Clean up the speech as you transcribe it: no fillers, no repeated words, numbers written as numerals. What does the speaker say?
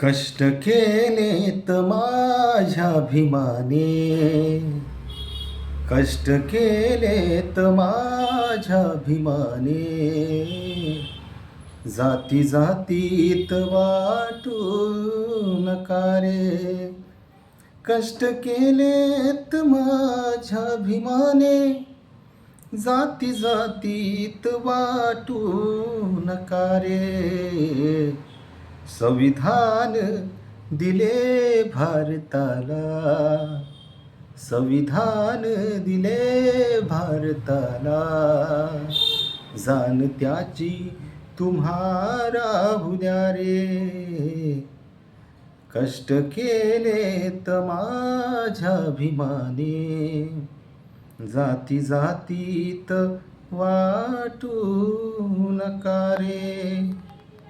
कष्ट केलेत माझ्या भीमाने, कष्ट केलेत माझ्या भीमाने, जाती जातीत वाटू नका रे. कष्ट केलेत माझ्या भीमाने, जाती जातीत वाटू नका रे. संविधान दिले भारताला, संविधान दिले भारताला, जाण त्याची तुम्हा राहू द्या रे. कष्ट केलेत माझ्या भीमाने, जाती जातीत वाटू नका रे.